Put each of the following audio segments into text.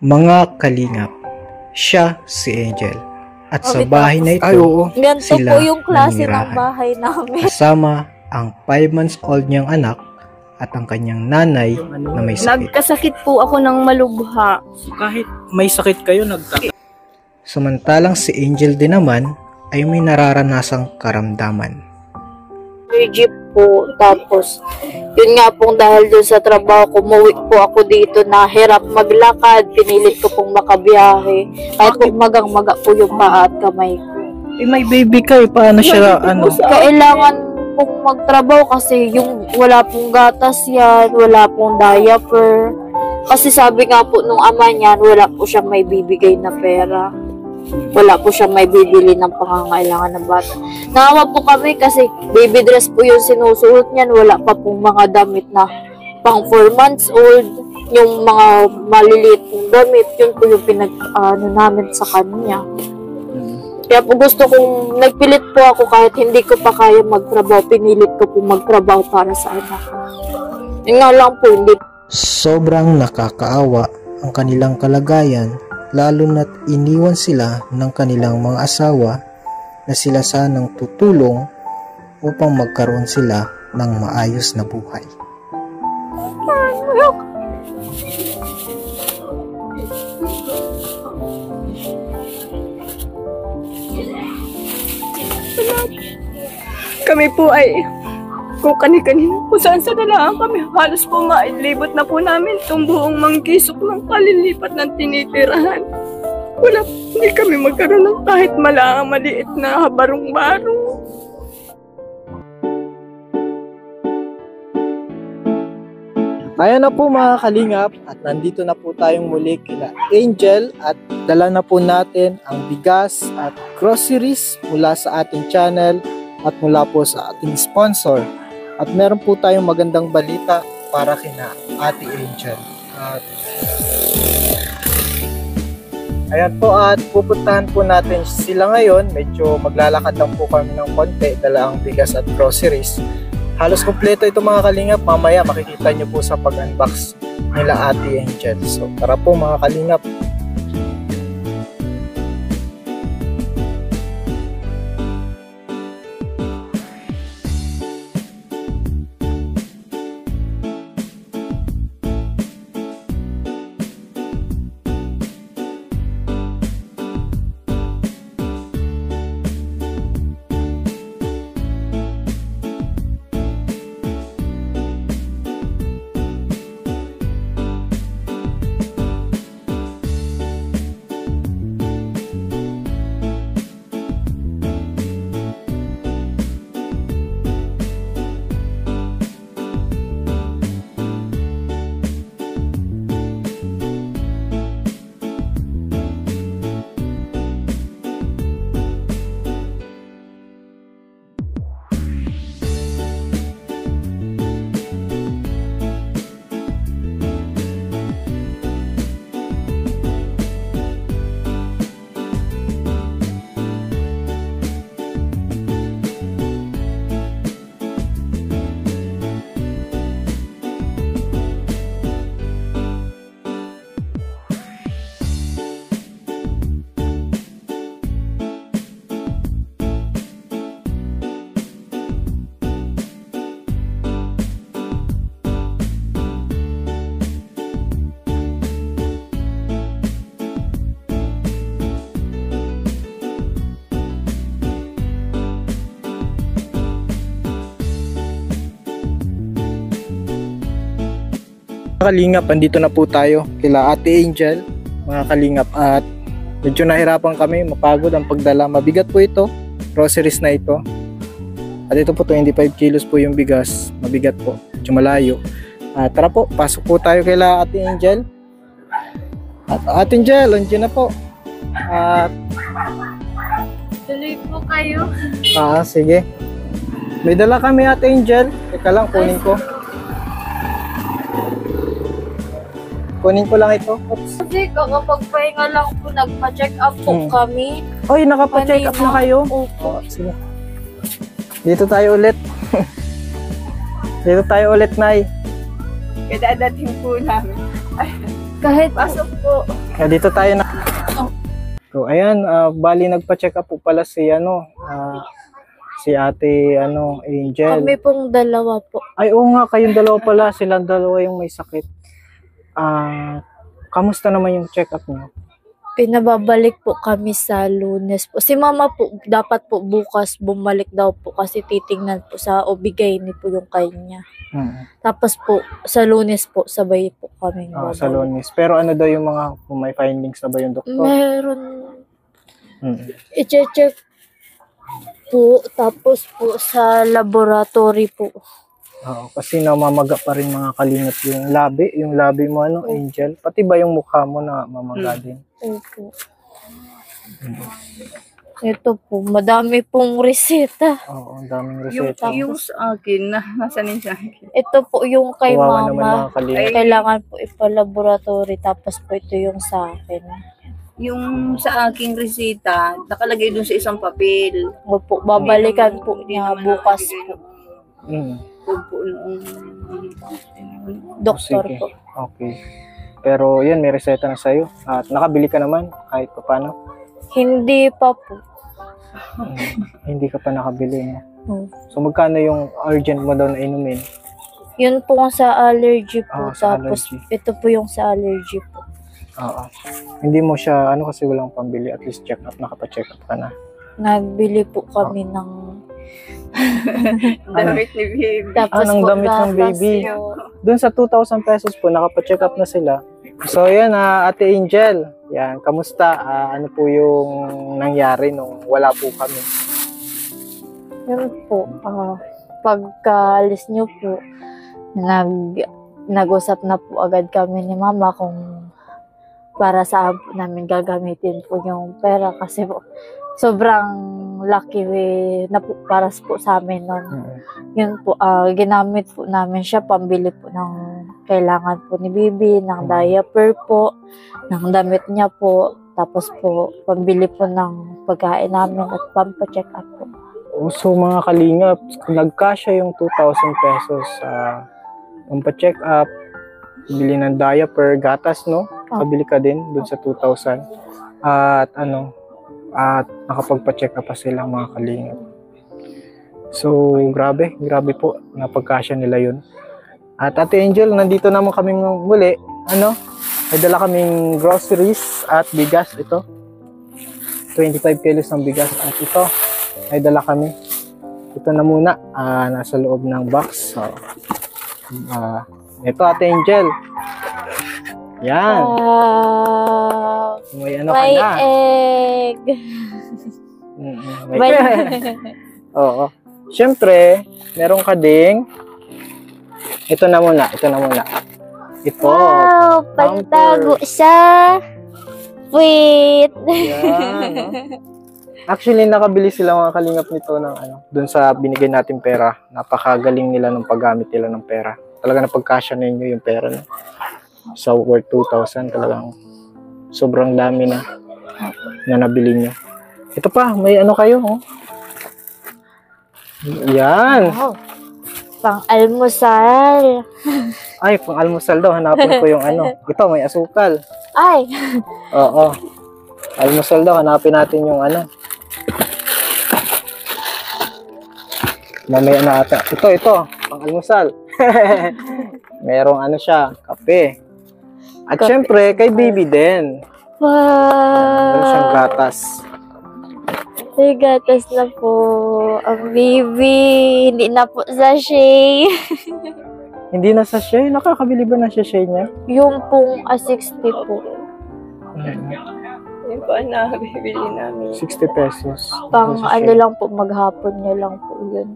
Mga kalingap, siya si Angel. At sa bahay na ito, ganito sila po yung klase ng nanirahan. bahay namin. Kasama ang 5 months old niyang anak at ang kanyang nanay na may sakit. Nagkasakit po ako ng malubha. Kahit may sakit kayo, Samantalang si Angel din naman ay may nararanasang karamdaman. Jeep po. Tapos, yun nga pong dahil dun sa trabaho ko, umuwi po ako dito na hirap maglakad. Pinilit ko pong makabiyahe. Kahit po magang-maga po yung paa at kamay ko. may baby ka paano siya, Kailangan pong magtrabaho kasi yung wala pong gatas yan, wala pong diaper. Kasi sabi nga po nung ama niyan, wala po siyang may bibigay na pera. Wala po siyang may bibili ng pangangailangan ng bata. Naawa po kami kasi baby dress po yung sinusuot niyan. Wala pa pong mga damit na pang 4 months old. Yung mga maliliit pong damit, yun po yung namin sa kanya. Kaya po gusto kong, nagpilit po ako kahit hindi ko pa kaya magtrabaho. Pinilit ko po magtrabaho para sa anak. Yun nga lang po, hindi. Sobrang nakakaawa ang kanilang kalagayan, lalo na't iniwan sila ng kanilang mga asawa na sila sanang tutulong upang magkaroon sila ng maayos na buhay. Kami po ay kung kani-kanina po saan sa dalaan kami. Halos po mailibot na po namin itong buong Mangkisok ng kalilipat ng tinitirahan. Hindi kami magkaroon ng kahit maliit na barong-barong. Ayan na po mga kalingap at nandito na po tayong muli kila Angel at dala na po natin ang bigas at groceries mula sa ating channel at mula po sa ating sponsor. At meron po tayong magandang balita para kina Ate Angel. At ayan po at pupuntahan po natin sila ngayon. Medyo maglalakad lang po kami ng konti, dala ang bigas at groceries. Halos kompleto ito mga kalingap. Mamaya makikita nyo po sa pag-unbox nila Ate Angel. So tara po mga kalingap. Mga kalingap, andito na po tayo kila Ate Angel, mga kalingap, at medyo nahirapan kami, mapagod ang pagdala, mabigat po ito, groceries na ito, at ito po 25 kilos po yung bigas, mabigat po, medyo malayo. Tara po, pasok po tayo kila Ate Angel. At Ate Angel, andyan na po. Tuloy po kayo. Sige, may dala kami Ate Angel, teka lang, kunin ko. Kunin ko lang ito. Oops. Kasi kakapagpahinga lang po, nagpa-check up po kami. Oy, nakapa-check up na kayo? Opo. Sige. Dito tayo ulit. Dito tayo ulit, Nay. Kaya dadating po namin. Kahit Pasok po. Dito tayo na. So, ayan, bali nagpa-check up po pala si si Ate Angel. kami pong dalawa po. Ay, oo nga, kayong dalawa pala, silang dalawa yung may sakit. Kamusta naman yung check up niyo? Pinababalik po kami sa Lunes po. Si mama po, dapat po bukas bumalik daw po kasi titingnan po sa obigay ni po yung kanya. Tapos po, sa Lunes po, sabay po kami Sa Lunes. Pero ano daw yung mga, kung may findings na ba yung doktor? Meron. I-check po, tapos po sa laboratory po. Oo, kasi namamaga pa rin mga kalingap yung labi mo, Angel. Pati ba yung mukha mo na mamaga din? Opo. Ito po, madami pong reseta. Oo, ang daming reseta. Yung sa akin, nasa rin sa akin. Ito po yung kay Kawawa naman mama. mga kalingap. Kailangan po ipa-laboratory, tapos po ito yung sa akin. Yung sa aking resita, nakalagay dun sa isang papel. Opo, babalikan po Hindi niya naman bukas nakabigay po. po noong Doktor Sige. po. Okay. Pero yan, may reseta na sa'yo. At nakabili ka naman kahit pa paano. Hindi pa po. Hindi ka pa nakabili. No? Hmm. So magkano yung urgent mo daw na inumin? Yun po ang sa allergy po. Sa Tapos allergy. ito po yung sa allergy po. Oo. Hindi mo siya, kasi walang pambili. At least check up, nakapa-check up ka na. Nagbili po kami ng damit ni Baby. tapos ng po damit ng gatas baby. po. Doon sa 2,000 pesos po, nakapa-check up na sila. So yan, Ate Angel. Yan, kamusta? Ano po yung nangyari nung wala po kami? Yun po, pagkaalis nyo po, nag-usap na po agad kami ni mama kung para saan po namin gagamitin po yung pera kasi po sobrang lucky na po para po sa amin nun. Yun po, ginamit po namin siya pambili po ng kailangan po ni Bibi, ng diaper po, ng damit niya po, tapos po pambili po ng pagkain namin at pampa-check up po. So mga kalingap, nagkasya yung 2,000 pesos pampa-check up, bili ng diaper, gatas, no? Kabili ka din dun sa 2,000. At nakapagpa-check up pa sila mga kalingap. So, grabe po, napagkasya nila yun. At Ate Angel, nandito naman kami muli, may dala kaming groceries at bigas, ito. 25 kilos ng bigas at ito, may dala kami. Ito na muna, nasa loob ng box. So, ito Ate Angel. Yan. May ano May ka na. egg. May Oo. Siyempre, meron ka ding ito na muna. Ito. Wow, pantago sa wait. Yan, no? Actually, nakabili sila mga kalingap nito ng dun sa binigay natin pera. Napakagaling nila ng paggamit nila ng pera. Talaga napagkasya na inyo yung pera, no? So, worth 2,000 talagang sobrang dami na nabili nyo. Ito pa, may kayo, oh. Yan. Wow. Pang-almusal. Ay, pang almusal daw. Hanapin ko yung Ito, may asukal. Ay. Oo. Almusal daw. Hanapin natin yung Mamaya na ata. Ito. Pang almusal. Merong siya, kape. At Kape. syempre, kay Baby din. Wow. Meron siyang gatas. May gatas na po. Ang baby. Hindi na po sachet. Hindi na sachet. Nakakabili ba ng sachet niya? Yung pong 60 po. Yung pa na bibili namin. 60 pesos. Pang Sachet. lang po, maghapon niya lang po yun.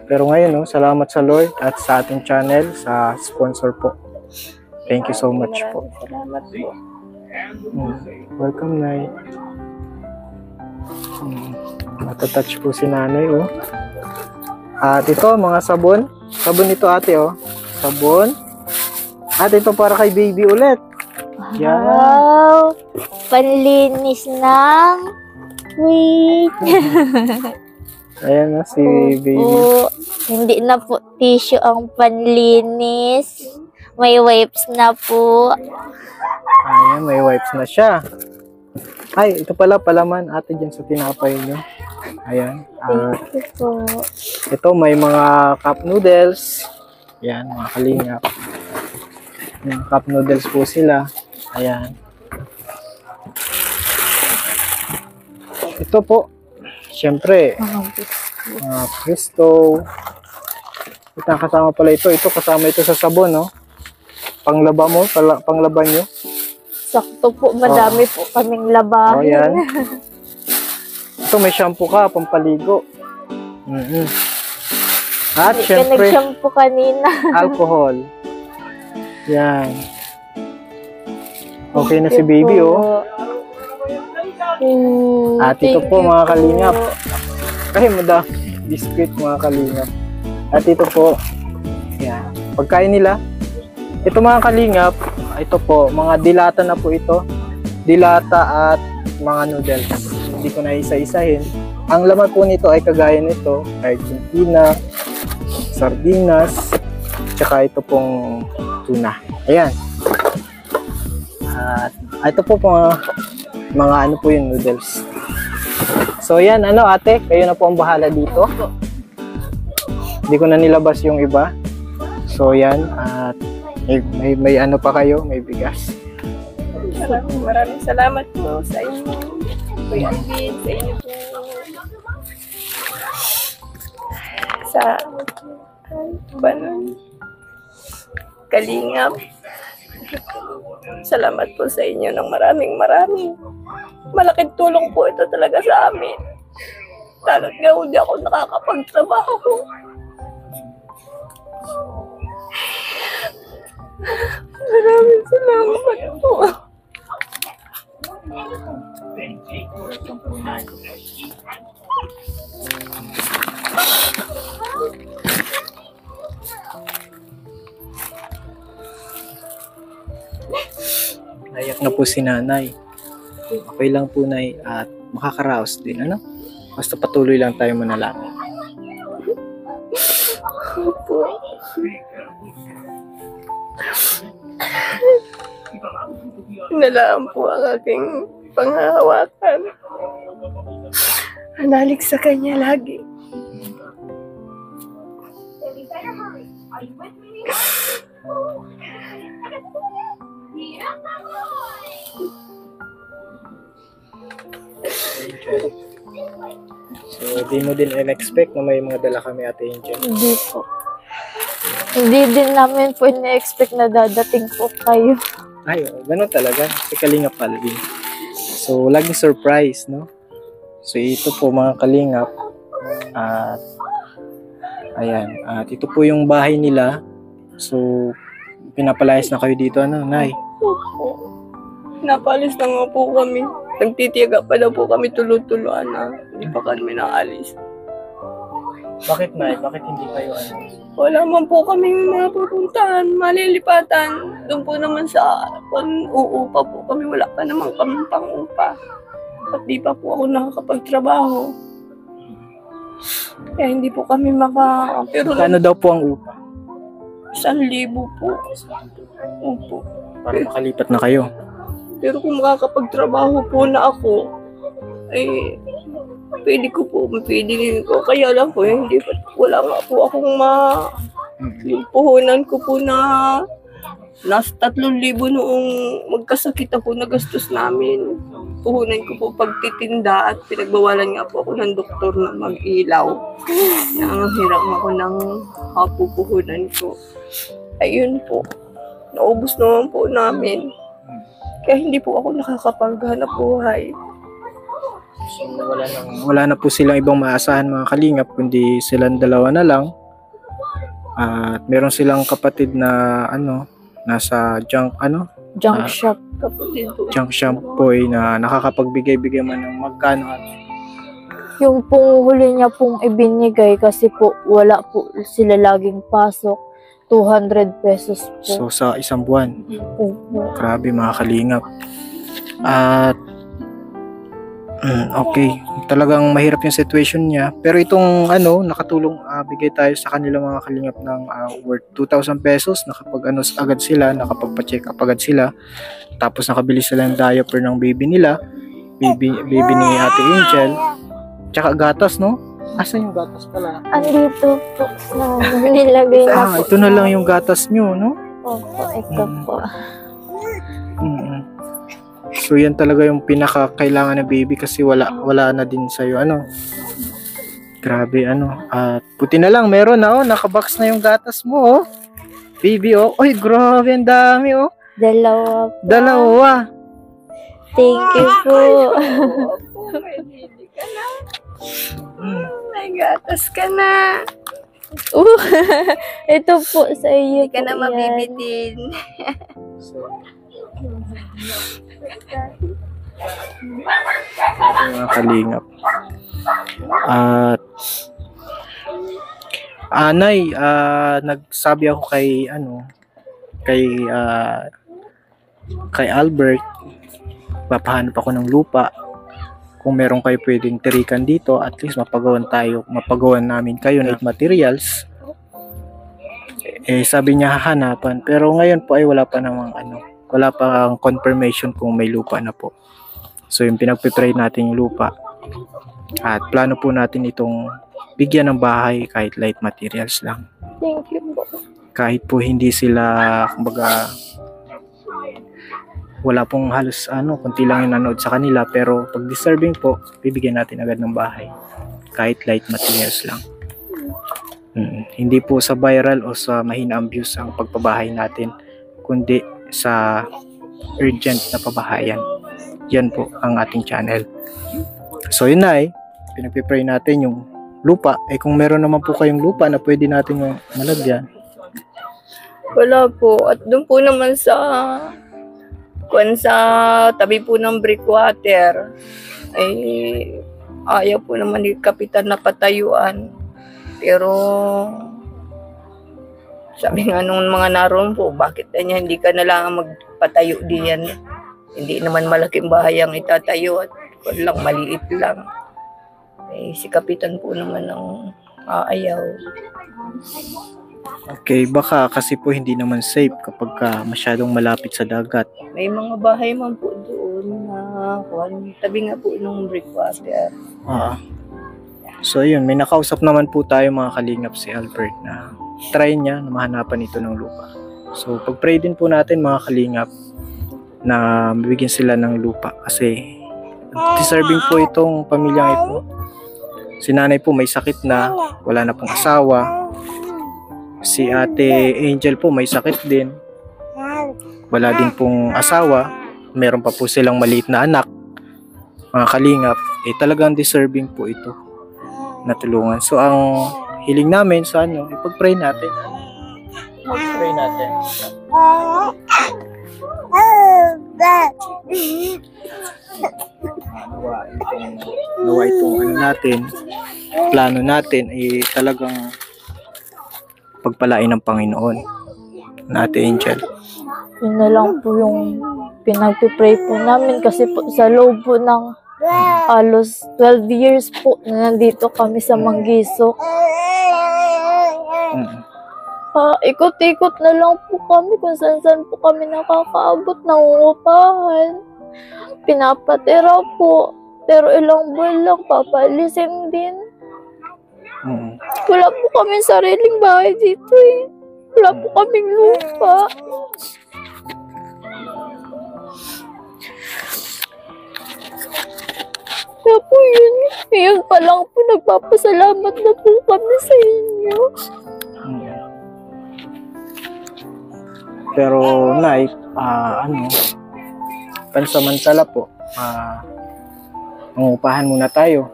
Pero ngayon, salamat sa Lord at sa ating channel, sa sponsor po. Thank you so much po. Salamat po. Welcome, Nay. Matatouch po si Nanay, oh. At ito, mga sabon. Sabon ito, ate, oh. Sabon. At ito para kay Baby ulit. Yan. Wow! Panlinis ng wait. Ayan na si Baby. Hindi na po tissue ang panlinis. May wipes na po. Ayan, may wipes na siya. Ay, ito pala palaman ate dyan sa tinapay nyo. Ayan. Thank you po. Ito, may mga cup noodles. Ayan, mga kalingap. Yung cup noodles po sila. Ayan. Ito po, syempre, mga Presto. Ito, kasama pala ito. Ito, kasama ito sa sabon, no? Panglaba mo, panglaban nyo. Sakto po, madami po kaming labahin. Oh, yan. Ito, may shampoo ka, pampaligo. At Hindi ka syempre, nag-shampoo kanina. alcohol. Yan. Okay na si Thank you baby, po. oh. At ito Thank po, you mga po. kalingap. Ay, madami. Biscuit, mga kalingap. At ito po, yan. Pagkain nila. Ito, mga kalingap, ito po, mga dilata na po ito. Dilata at mga noodles. Hindi ko na isa-isahin. Ang laman po nito ay kagaya nito, Argentina, sardinas, tsaka ito pong tuna. Ayan. At ito po mga ano po yung noodles. So yan, ano ate, kayo na po ang bahala dito. Hindi ko na nilabas yung iba. So yan, at may ano pa kayo, may bigas. Maraming salamat po sa inyo. Kuya Alvin, sa inyo po. Sa Kalingap. Salamat po sa inyo ng maraming. Malaking tulong po ito talaga sa amin. Talaga hindi ako nakakapagtrabaho. Maraming salamat po. Nayak na po si nanay. Okay lang po, nay, at makakaraos din, ano? Basta patuloy lang tayo manalangin. Po. Nalaan po ang aking panghahawakan. Hanalig sa kanya lagi. So, di mo din in-expect na may mga dala kami ate Angel. Hindi po. Hindi din namin po ina-expect na dadating po kayo. Ay, ganun talaga. Si Kalingap Alvin. So, laging surprise, no? So, ito po mga Kalingap. At, ayan. At ito po yung bahay nila. So, pinapalayas na kayo dito, ano, nay? Opo. Napalis na nga po kami. Nagtitiyaga pa daw po kami tulo-tuloan na. Hindi pa kami naalis. Bakit, nay? Bakit hindi kayo, ano? Wala man po kaming mapupuntahan, malilipatan. Doon po naman sa uupa po kami. Wala pa naman kami pang-upa. At di pa po ako nakakapagtrabaho. Kaya hindi po kami Pero Kano daw po ang upa? 1,000 po. Opo. Para makalipat na kayo. Pero kung makakapagtrabaho po na ako, ay pwede din ko. Kaya lang po, wala nga po akong yung puhunan ko po na nasa 3,000 noong magkasakit ako na gastos namin. Puhunan ko po pagtitinda at pinagbawalan nga po ako ng doktor na mag-ilaw. Nanghirap ako ng puhunan ko. Ayun po, naubos naman po namin. Kaya hindi po ako nakakapaghanap buhay. So, wala na po silang ibang maasahan mga Kalingap, kundi silang dalawa na lang. At meron silang kapatid na nasa junk Shop. Kapatid po. junk shop po na nakakapagbigay-bigay man ng magkano at Yung pong huli niya pong ibinigay kasi po wala po sila laging pasok. 200 pesos so po. sa isang buwan. Opo. Grabe mga Kalingap. At Okay, talagang mahirap yung situation niya. Pero itong nakatulong, bigay tayo sa kanila mga kalingap ng worth 2,000 pesos. Nakapag agad sila, nakapagpa-check up agad sila. Tapos nakabili sila ng diaper ng baby nila, baby ni Ate Angel. Tsaka gatas, no? Asan yung gatas pala? Andito po sa nilagay na po. Ito na lang yung gatas nyo, no? Opo, ito po. So yan talaga yung pinaka-kailangan ng baby kasi wala na din sa'yo, grabe, at puti na lang, meron na, nakabox na yung gatas mo, baby, oy, grabe, ang dami, dalawa. Thank you po. May baby ka na. May gatas ka na. Ito po sa iyo. Hindi ka na mabibitin. Mga kalingap. At Nay, nagsabi ako kay Albert, papahanap ako ng lupa. Kung meron kayo pwedeng tirikan dito, at least mapagawan namin kayo ng materials. Sabi niya hahanapan, pero ngayon po ay wala pa ang confirmation kung may lupa na po. So yung pinagpipray natin yung lupa, at plano po natin itong bigyan ng bahay kahit light materials lang. Thank you po. Kahit po hindi sila, kumbaga, wala pong halos konti lang yung nanood sa kanila, pero pag deserving po, bibigyan natin agad ng bahay kahit light materials lang. Hindi po sa viral o sa mahina ang views ang pagpabahay natin, kundi sa urgent na pabahayan. Yan po ang ating channel. So yun na, pinagpipray natin yung lupa. Kung meron naman po kayong lupa na pwede natin malagyan. Wala po. At doon po naman sa tabi po ng breakwater, ayaw po naman ni Kapitan na patayuan. Pero sabi nga nung mga naroon po, bakit hindi ka na lang magpatayo diyan? Hindi naman malaking bahay ang itatayo at lang maliit lang. Si Kapitan po naman ang ayaw. Okay, baka kasi po hindi naman safe kapag masyadong malapit sa dagat. May mga bahay man po doon na tabi nga po ng breakwater. So yun, may nakausap naman po tayo mga kalingap, si Albert, na try niya na mahanapan ito ng lupa. So pag-pray din po natin mga kalingap na mabigyan sila ng lupa kasi deserving po itong pamilyang ito. Si nanay po may sakit na, wala na pong asawa. Si Ate Angel po may sakit din, wala din pong asawa. Meron pa po silang maliit na anak. Mga kalingap, talagang deserving po ito na tulungan. So ang hiling namin sa ipag-pray natin. Pag-pray natin. Nawa itong natin, plano natin talagang pagpalain ng Panginoon na Ate Angel. Yun na lang po yung pinagpipray po namin kasi po sa loob po ng halos 12 years po na nandito kami sa Manggisok. Ikot-ikot na lang po kami kung saan po kami nakakaabot ng upahan. Pinapatira po, pero ilang buwan lang papalisin din. Wala po kaming sariling bahay dito Wala po kaming lupa. Kaya po yun. Ngayon pa lang po nagpapasalamat na po kami sa inyo. Pero Nay, pansamantala po, mangupahan muna tayo.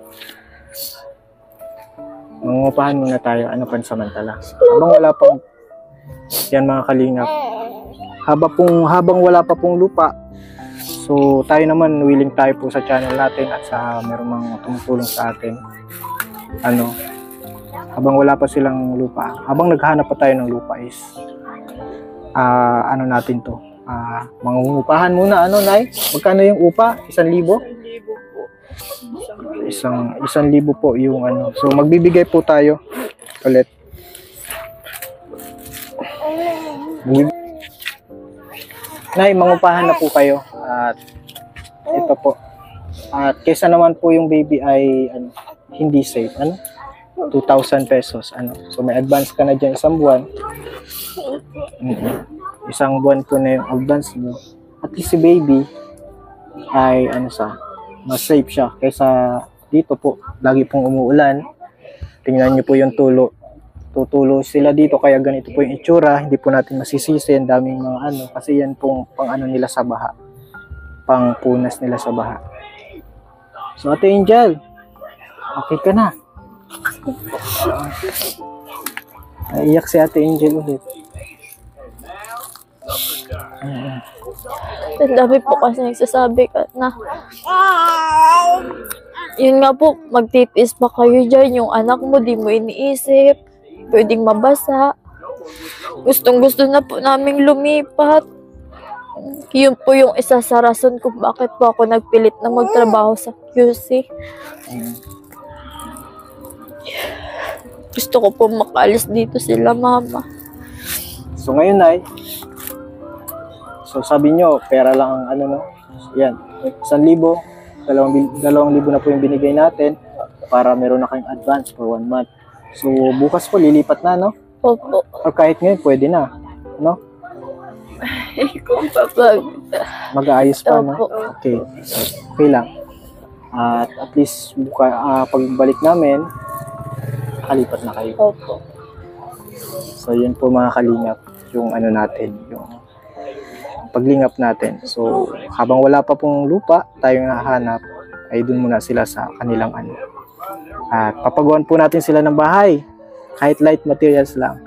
Pansamantala. Habang wala pang, yan mga kalingap, habang wala pa pong lupa, so tayo naman, willing tayo po sa channel natin at sa meron mga tumutulong sa atin. Habang wala pa silang lupa, habang naghahanap pa tayo ng lupa is, natin to, mangungupahan muna, Nay? Magkano yung upa? 1,000? 1,000 po. Isang libo po yung ano. So magbibigay po tayo ulit. Nay, mangupahan na po kayo. At ito po. At kaysa naman po yung baby ay ano, hindi safe. Ano? 2,000 pesos. Ano? So may advance ka na dyan isang buwan. Isang buwan po na yung advance mo. At least si baby ay ano mas safe siya kaysa dito po. Lagi pong umuulan. Tingnan nyo po yung tulo. Tutulo sila dito kaya ganito po yung itsura. Hindi po natin masisisi. Ang daming mga ano. Kasi yan pong pang ano nila sa baha. Pang punas nila sa baha. So Ate Angel, okay ka na? Naiyak si Ate Angel ulit. Ang dami po kasi nagsasabi ka na yun nga po, magtitiis pa kayo dyan. Yung anak mo, di mo iniisip. Pwedeng mabasa. Gustong gusto na po naming lumipat. Yun po yung isa sa rason kung bakit po ako nagpilit na magtrabaho sa QC. Gusto ko po makaalis dito sila, mama. So ngayon ay, so sabi nyo, pera lang ang ano no? Yan, 1,000, 2,000 na po yung binigay natin para meron na kayong advance for 1 month. So bukas po lilipat na, no? Opo. Or kahit ngayon pwede na, no? Kung papag. Mag-aayos pa, no? Opo. Okay. Okay lang. At least pagbalik namin, kalipat na kayo. Opo. So yun po mga kalingap, yung ano natin, yung paglingap natin. So habang wala pa pong lupa tayong nahanap, ay dun muna sila sa kanilang ano. At papagawan po natin sila ng bahay, kahit light materials lang,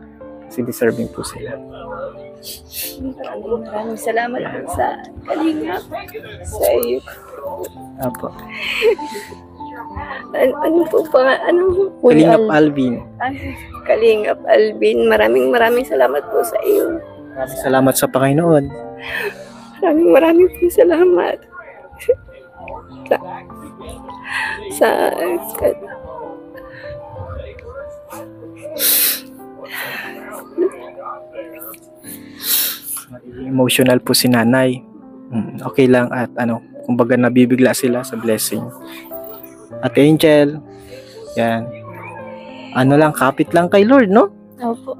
kasi deserving po sila. Maraming salamat po sa Kalingap, sa iyo. Apo. Ano po pa? Ano po? Kalingap Alvin. Kalingap Alvin. Maraming salamat po sa iyo. Maraming salamat sa Panginoon. Maraming po salamat. sa Emotional po si nanay. Okay lang at ano, kumbaga nabibigla sila sa blessing. Ate Angel, yan. Ano lang, kapit lang kay Lord, no? Opo.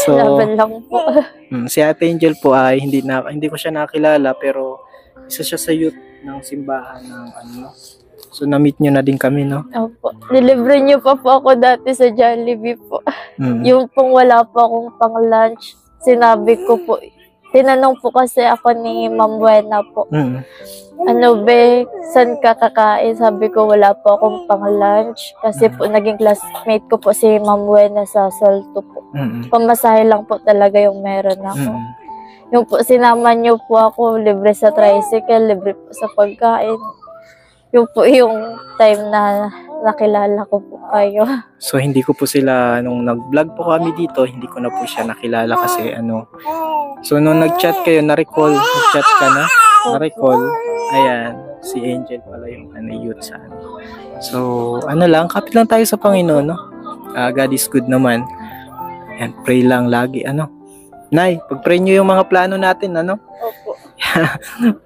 So, Laban lang po. si Ate Angel po ay hindi ko siya nakilala pero isa siya sa youth ng simbahan ng ano. So na-meet niyo na din kami, no? Opo. Nilibre niyo pa po ako dati sa Jollibee po. Yung pong wala pa akong pang lunch, sinabi ko po, tinanong po kasi ako ni Ma'am Buena po. Ano be, saan ka kakain? Sabi ko wala po akong pang lunch. Kasi po naging classmate ko po si Ma'am Buena sa Salto po. Pamasahe lang po talaga yung meron ako. Yung po sinama niyo po ako, libre sa tricycle, libre po sa pagkain. Yung po yung time na nakilala ko po kayo. So hindi ko po sila, nung nag-vlog po kami dito, hindi ko na po siya nakilala kasi ano. So nung nag-chat kayo, na-recall, nag-chat ka na, na-recall, ayan, si Angel pala yung youth sa ano. So ano lang, kapit lang tayo sa Panginoon, no? God is good naman. Ayan, pray lang lagi, ano. Nay, pag-pray nyo yung mga plano natin, ano? Opo.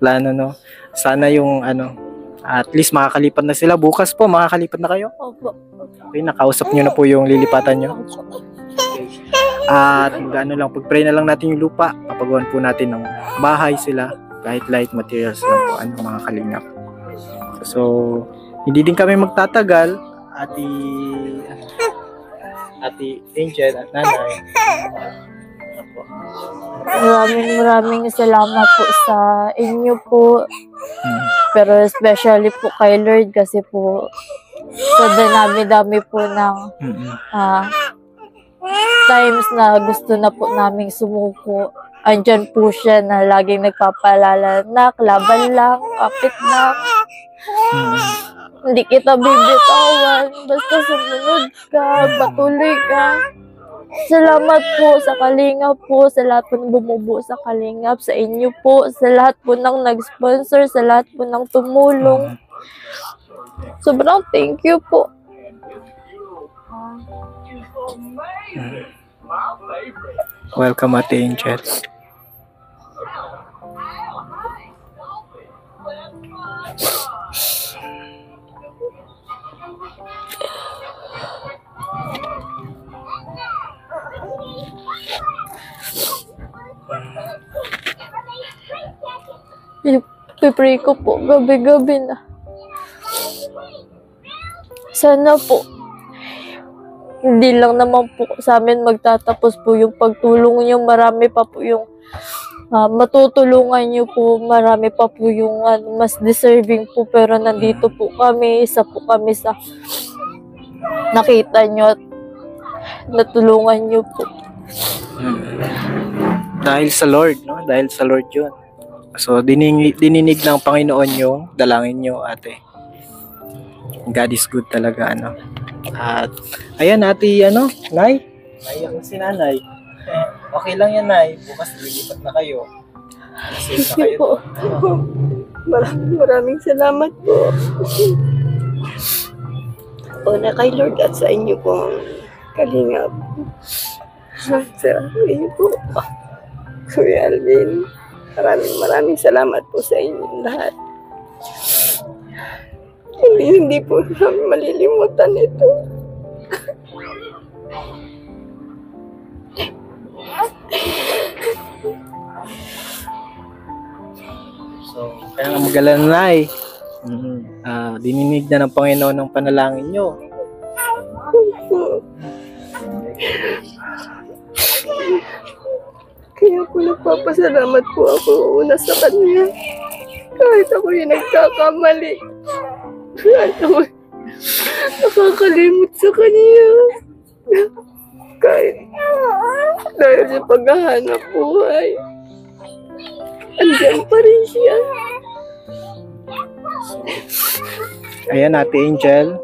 Plano, no? Sana yung ano, at least makakalipat na sila. Bukas po, makakalipat na kayo? Opo. Okay, nakausap nyo na po yung lilipatan nyo. At ano lang, pag-pray na lang natin yung lupa. Papagawan po natin ng bahay sila. Kahit light materials lang po, ano, mga kalingap. So, hindi din kami magtatagal. Ate Angel at nanay. Maraming salamat po sa inyo po. Pero especially po kay Lord kasi po sa dami-dami po ng times na gusto na po naming sumuko. Andyan po siya na laging nagpapalala, nak, laban lang, kapit lang. Hindi kita bibitawan, basta sumunod ka, patuloy ka. Salamat po sa Kalingap po, sa lahat po ng bumubuo sa Kalingap, sa inyo po, sa lahat po ng nag-sponsor, sa lahat po ng tumulong. Sobrang thank you po. Welcome, Ate Angel. Pipray ko po gabi-gabi na. Sana po, hindi lang naman po sa amin magtatapos po yung pagtulong niyo. Marami pa po yung matutulungan niyo po. Marami pa po yung mas deserving po. Pero nandito po kami. Isa po kami sa nakita niyo at natulungan niyo po. Dahil sa Lord, no? Dahil sa Lord yun. So, dininig ng Panginoon yung dalangin nyo, ate. God is good talaga, ano. At, ayan, ate, Nay. Naiyak na si nanay. Okay lang yan, Nay. Bukas lilipat na kayo. Safe na kayo. Po. Maraming salamat po. Una kay Lord at sa inyo pong kalingap. Sa inyo po, Kuya Alvin. Maraming salamat po sa inyong lahat. Hindi po namin malilimutan ito. So, kaya nga magalan, Nay. Dininig na ng Panginoon ng panalangin nyo. Kaya po nagpapasalamat po ako una sa Kanya. Kahit ako yung nagkakamali. Kahit ako nakakalimot sa Kanya. Kahit dahil sa paghahanap buhay, andyan pa rin siya. Ayan, Ate Angel.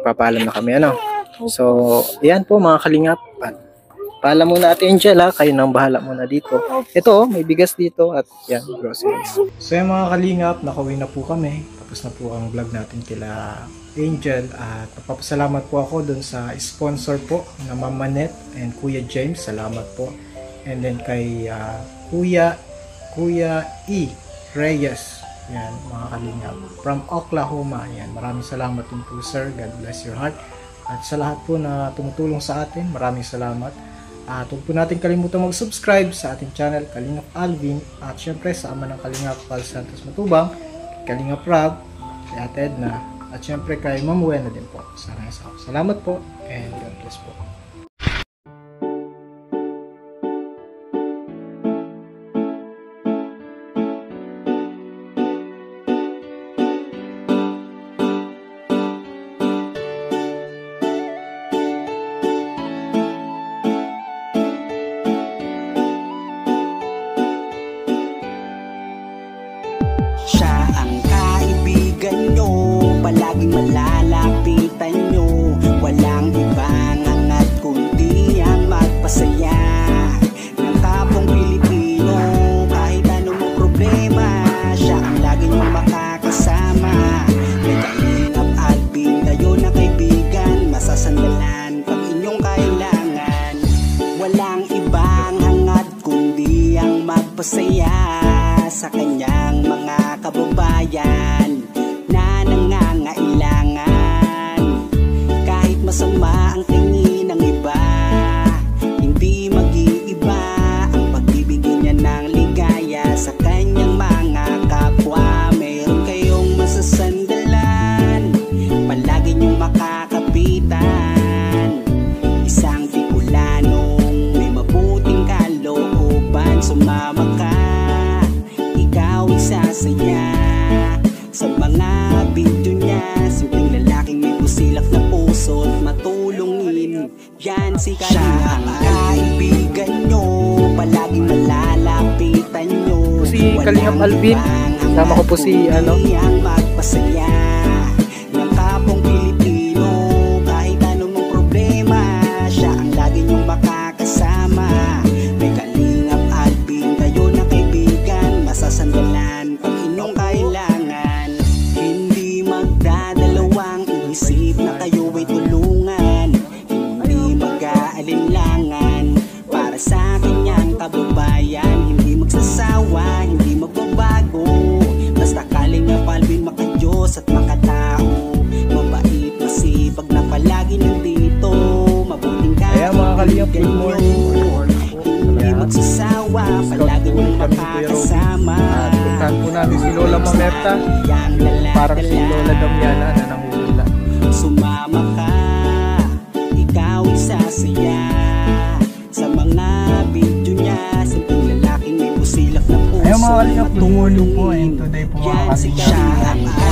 Papaalam na kami, So, ayan po mga kalingap. Paalam muna, Ate Angel, kayo nang bahala muna dito. Ito, may bigas dito at yan, groceries. So yan mga kalingap, nakauwi na po kami. Tapos na po ang vlog natin kila Angel. At papasalamat po ako dun sa sponsor po na Mama Net and Kuya James. Salamat po. And then kay Kuya E. Reyes. Yan, mga kalingap. From Oklahoma. Yan, maraming salamat din po, sir. God bless your heart. At sa lahat po na tumutulong sa atin, maraming salamat. At huwag po natin kalimutan mag-subscribe sa ating channel, Kalingap Alvin. At syempre sa ama ng Kalingap, Val Santos Matubang, Kalingap Rab, kay Ate Edna, at syempre kay Ma'am Wena din po. Salamat po, and God bless po. Siya ang kaibigan nyo, palaging malalapitan nyo. Walang ibang hangat kundi ang magpasaya ng kapong Pilipino. Kahit anong problema, siya ang lagi nyong makakasama. May Kalingap Alvin, kayo na kaibigan, masasandalan pag inyong kailangan. Walang ibang hangat kundi ang magpasaya sa kanyang mga kababayan na nangangailangan. Kahit masama ang tingin ng iba, hindi mag-iiba ang pagbibigay niya ng ligaya sa kanyang mga kapwa. Meron kayong masasandalan, palagi niyong makakapitan. Isang Bicolanong may mabuting kalooban, sumama ka, ikaw isasaya sa mga video niya. Simpleng lalaking may busilak na puso at matulungin, yan si Kalingap. Siya ang kaibigan nyo, palaging malalapitan nyo. Si Kalingap Alvin, kasama ko po si ang magpasaya ng kapong Pilipino. Kahit anong problema, siya ang lagi nyong makakasama. May Kalingap Alvin, kayo na kaibigan, masasandalan pag inyong kailangan. Hindi magda kami ni Kuya Robby. At puntahan po namin si Lola Mamerta, yung parang si Lola Damiana na nanguhula. Sumama ka, ikaw isasaya sa mga video niya. Simpleng lalaking may busilak na puso. Ayun mga kalingap, tumulo po. And today po mga kalingap,